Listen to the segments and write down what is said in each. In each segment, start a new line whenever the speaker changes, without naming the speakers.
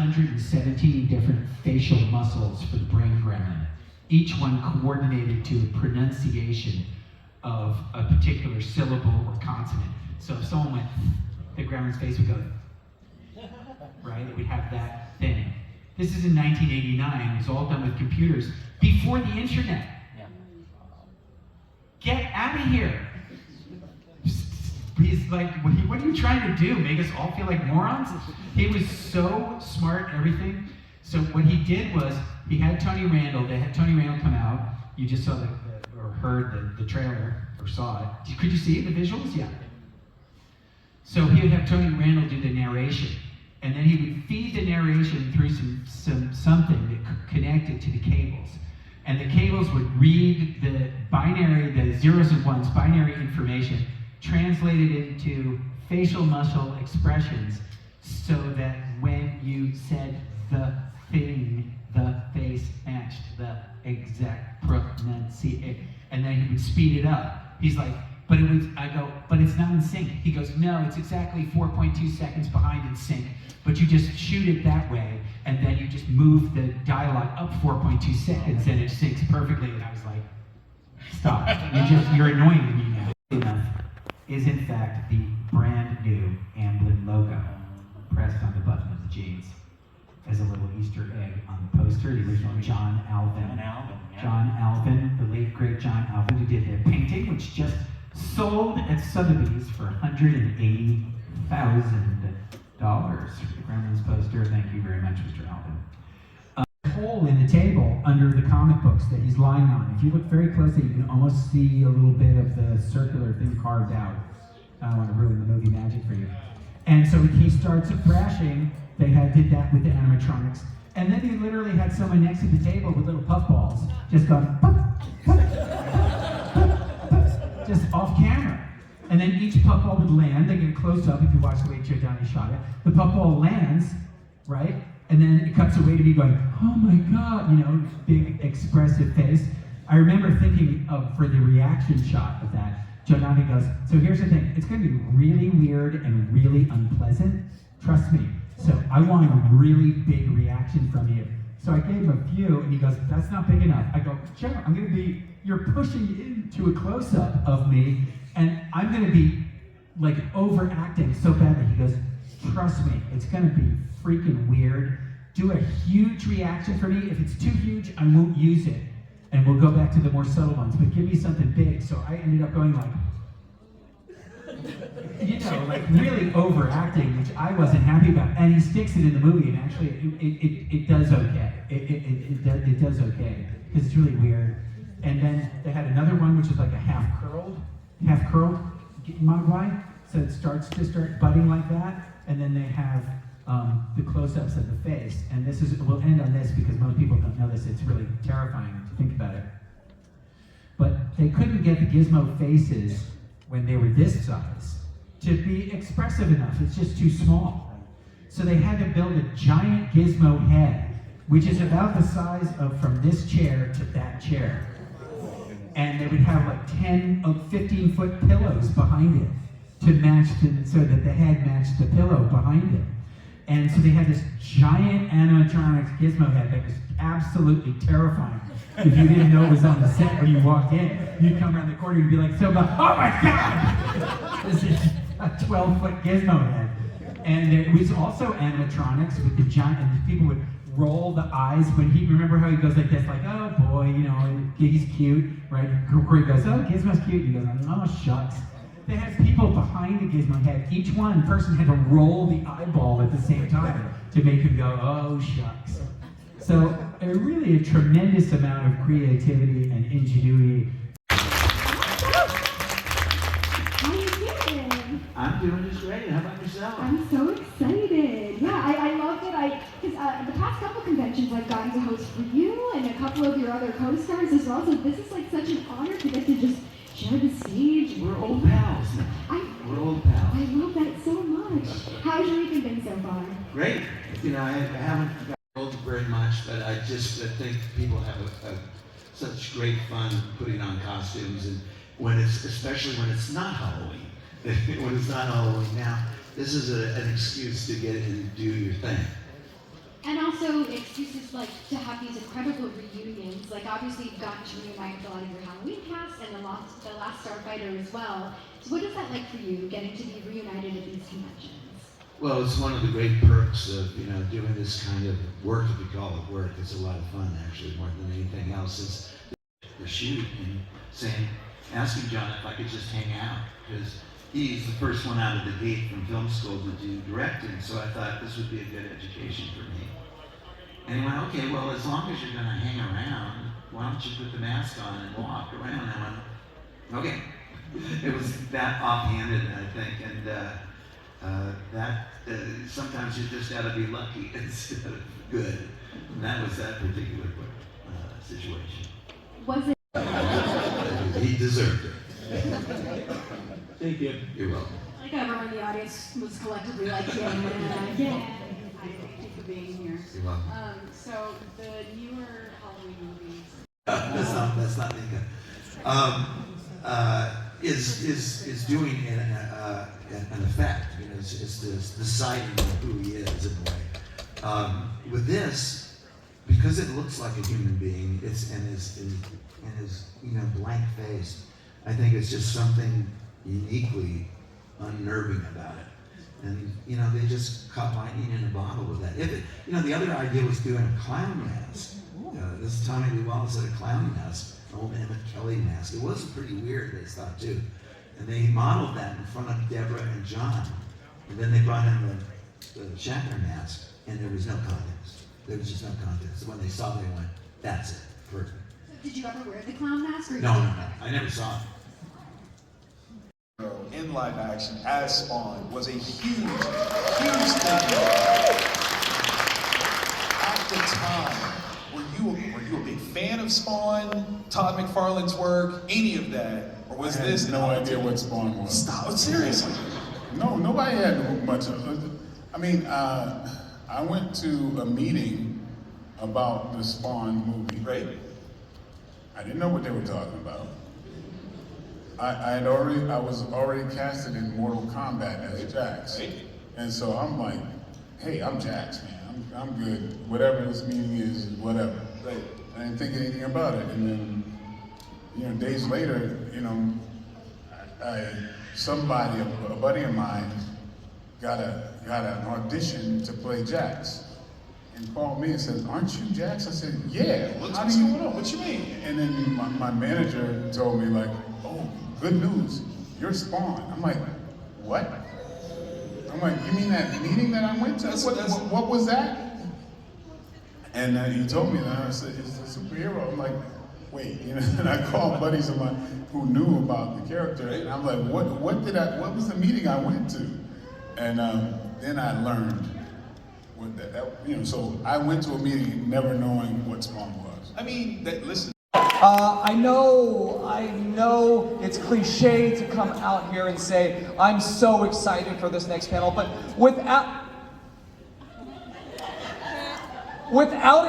117 different facial muscles for the brain gremlin, each one coordinated to a pronunciation of a particular syllable or consonant. So if someone went, the gremlin's face would go, right? It would have that thing. This is in 1989. It was all done with computers before the internet.
Yeah.
Get out of here. He's like, what are you trying to do? Make us all feel like morons? He was so smart and everything. So what he did was, he had Tony Randall. They had Tony Randall come out. You just saw or heard the trailer, or saw it. Could you see it, the visuals? Yeah. So he would have Tony Randall do the narration. And then he would feed the narration through something that connected to the cables. And the cables would read the binary, the zeros and ones, binary information, translated into facial muscle expressions, so that when you said the thing, the face matched the exact pronunciation. And then he would speed it up. He's like, but it's not in sync. He goes, no, it's exactly 4.2 seconds behind in sync, but you just shoot it that way, and then you just move the dialogue up 4.2 seconds, and it syncs perfectly. And I was like, stop. You're annoying me now. Enough is in fact the brand new Amblin logo pressed on the button of the jeans as a little Easter egg on the poster. The original John Alvin. John Alvin, the late great John Alvin, who did the painting, which just sold at Sotheby's for $180,000. The Gremlins poster. Thank you very much, Mr. Alvin. A hole in the table under the comic books that he's lying on. If you look very closely, you can almost see a little bit of the circular thing carved out. I don't want to ruin the movie magic for you. And so he starts thrashing. They did that with the animatronics. And then he literally had someone next to the table with little puffballs just going, puff, puff, puff, just off camera. And then each puffball would land. They get a close up if you watch the way Joe Downey shot it. The puffball lands, right? And then it cuts away to me going, oh my God, big expressive face. I remember thinking for the reaction shot of that, Joe Downey goes, so here's the thing, it's gonna be really weird and really unpleasant, trust me. So I want a really big reaction from you. So I gave him a few, and he goes, that's not big enough. I go, Joe, you're pushing into a close-up of me, and I'm gonna be like overacting so badly. He goes, trust me, it's gonna be freaking weird. Do a huge reaction for me. If it's too huge, I won't use it. And we'll go back to the more subtle ones, but give me something big. So I ended up going like, like really overacting, which I wasn't happy about. And he sticks it in the movie, and actually it does okay. It does okay, because it's really weird. And then they had another one, which is like a half curled Mogwai. So it starts budding like that, and then they have the close-ups of the face. And we'll end on this because most people don't know this. It's really terrifying to think about it. But they couldn't get the Gizmo faces when they were this size to be expressive enough. It's just too small. So they had to build a giant Gizmo head, which is about the size of from this chair to that chair. And they would have like 10 of 15-foot pillows behind it to match so that the head matched the pillow behind it. And so they had this giant animatronics Gizmo head that was absolutely terrifying. If you didn't know it was on the set when you walked in, you'd come around the corner and you'd be like, oh my God! This is a 12-foot Gizmo head. And there was also animatronics with the giant, and people would roll the eyes when remember how he goes like this, like, oh boy, he's cute, right? Corey goes, oh, Gizmo's cute. He goes, oh, shucks. They had people behind the Gizmo head. Each person had to roll the eyeball at the same time to make him go, oh, shucks. So really a tremendous amount of creativity and ingenuity.
How you doing?
I'm doing just great. How about yourself?
I'm so excited. Yeah, I loved it. Because the past couple conventions I've gotten to host for you and a couple of your other co-stars as well. So this is like such an honor to get to just share the stage.
We're old pals now. We're old pals.
I love that so much. How's your evening been so far?
Great. I haven't gotten very much, but I think people have such great fun putting on costumes, and especially when it's not Halloween. When it's not Halloween now, this is an excuse to get in and do your thing.
also excuses like to have these incredible reunions. Like obviously you've gotten to reunite with a lot of your Halloween cast and the last Starfighter as well. So what is that like for you, getting to be reunited at these conventions?
Well, it's one of the great perks of, doing this kind of work, if you call it work. It's a lot of fun, actually, more than anything else. Is the shoot and asking John if I could just hang out, because he's the first one out of the gate from film school to do directing, so I thought this would be a good education for me. And he went, okay, well, as long as you're going to hang around, why don't you put the mask on and walk around? And I went, okay. It was that offhanded, I think, and sometimes you just got to be lucky instead of good. And that was that particular situation.
Was it?
He deserved it.
Thank you.
You're welcome.
I think everyone in the audience was collectively like, yeah.
Hi, thank you for being here.
You're welcome.
So the newer Halloween movies.
That's not me. Is doing an effect. It's deciding who he is in a way. With this, because it looks like a human being, it's and his blank face. I think it's just something uniquely unnerving about it. And they just caught lightning in a bottle with that. If it, the other idea was doing a clown mask. This Tommy Lee Wallace had a clown mask, an old Emmett Kelly mask. It was pretty weird, they thought too. And they modeled that in front of Deborah and John. And then they brought in the Shatner mask, and there was no context. There was just no context. When they saw it, they went, "That's it, perfect."
Did you ever wear the clown mask? Or
No, I never saw it.
In live action as Spawn was a huge thing. At the time, were you a big fan of Spawn, Todd McFarlane's work, any of that, or was this
no idea what Spawn was?
Stop! Seriously.
No, nobody had much of it. I mean, I went to a meeting about the Spawn movie.
Right.
I didn't know what they were talking about. I was already casted in Mortal Kombat as Jax.
Right.
And so I'm like, hey, I'm Jax, man. I'm good. Whatever this meeting is, whatever.
Right.
I didn't think anything about it. And then, days later, somebody, a buddy of mine, got an audition to play Jax. And called me and said, "Aren't you Jax?" I said, "Yeah."
What's going on? What you mean?
And then my manager told me like, "Oh, good news, you're Spawn." I'm like, "What?" I'm like, "You mean that meeting that I went to? What was that?" And he told me that. I said, "It's a superhero." I'm like, "Wait," And I called buddies of mine who knew about the character, and I'm like, "What was the meeting I went to?" And then I learned what So I went to a meeting never knowing what Spawn was.
I mean, listen.
I know it's cliche to come out here and say, I'm so excited for this next panel, but without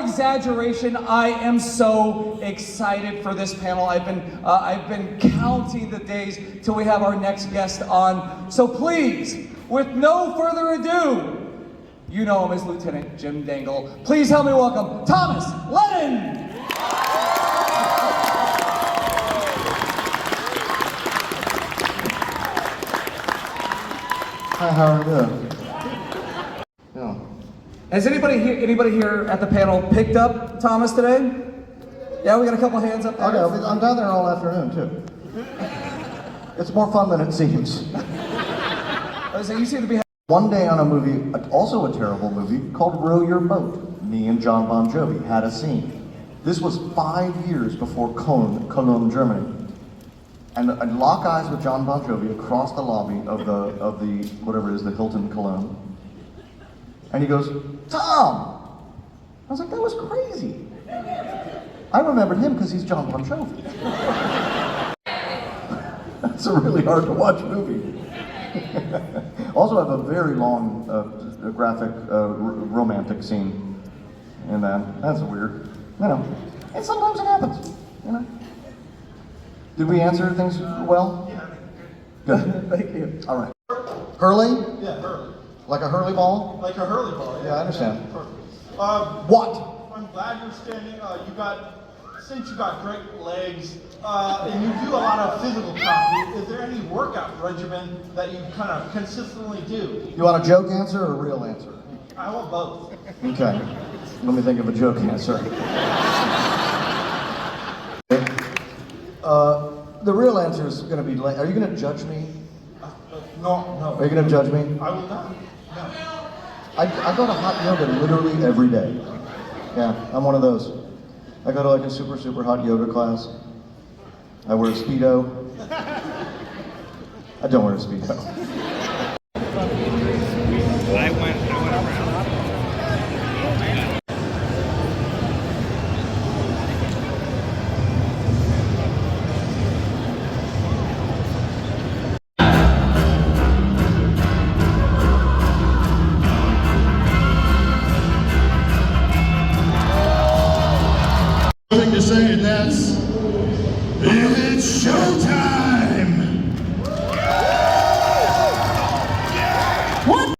exaggeration, I am so excited for this panel. I've been counting the days till we have our next guest on. So please, with no further ado, you know him as Lieutenant Jim Dangle. Please help me welcome Thomas Lennon!
Hi, how are you doing? Yeah.
Has anybody here at the panel picked up Thomas today? Yeah, we got a couple hands up there.
Okay, I'm down there all afternoon too. It's more fun than it seems.
So you seem to be.
One day on a movie, also a terrible movie, called Row Your Boat, me and John Bon Jovi had a scene. This was 5 years before Cologne, Germany. And I lock eyes with John Bon Jovi across the lobby of the whatever it is, the Hilton Cologne. And he goes, "Tom!" I was like, that was crazy. I remembered him because he's John Bon Jovi. That's a really hard to watch movie. Also have a very long, graphic, romantic scene in that. That's weird, And sometimes it happens, Did we answer things well? Yeah. Good.
Thank you.
All right. Hurley?
Yeah, hurley.
Like a hurley ball?
Like a hurley ball.
Yeah, I understand.
Perfect.
What?
I'm glad you're standing. Since you got great legs, and you do a lot of physical comp, is there any workout regimen that you kind of consistently do?
You want a joke answer or a real answer?
I want both.
Okay. Let me think of a joke answer. The real answer is going to be, are you going to judge me?
No.
Are you going to judge me?
I will not. No.
I go to hot yoga literally every day. Yeah, I'm one of those. I go to like a super, super hot yoga class. I wear a Speedo. I don't wear a Speedo.
I went around.
Thing to say, and that's it's showtime. What?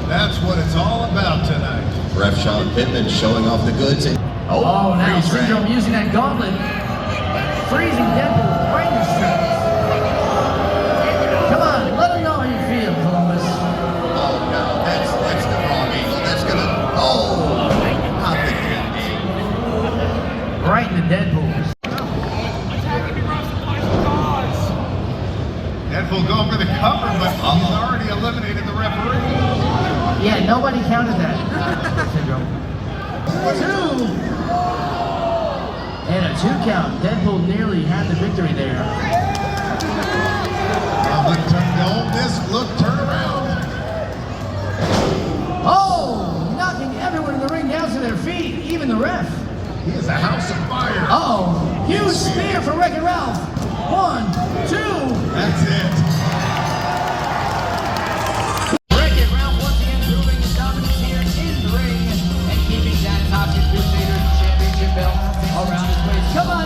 That's what it's all about tonight.
Ref Sean Pittman showing off the goods.
Oh, now Syndrome using that gauntlet. Freezing Deadpool right in the streets. Come on, let them know how you feel, Columbus.
Oh no, that's the wrong angle. That's gonna. Oh, not the
Right in the Deadpool.
Deadpool going for the cover, but he's already eliminated the referee.
Yeah, nobody counted that. Syndrome. 2. And a 2 count. Deadpool nearly had the victory there.
Turn around.
Oh, knocking everyone in the ring down to their feet, even the ref.
He is a house of fire.
Oh, huge spear for Wreck-It Ralph. 1, 2.
That's it.
Wreck-It Ralph once again proving his dominance here in the ring and keeping that Toxic Crusaders championship belt around his waist. Come on,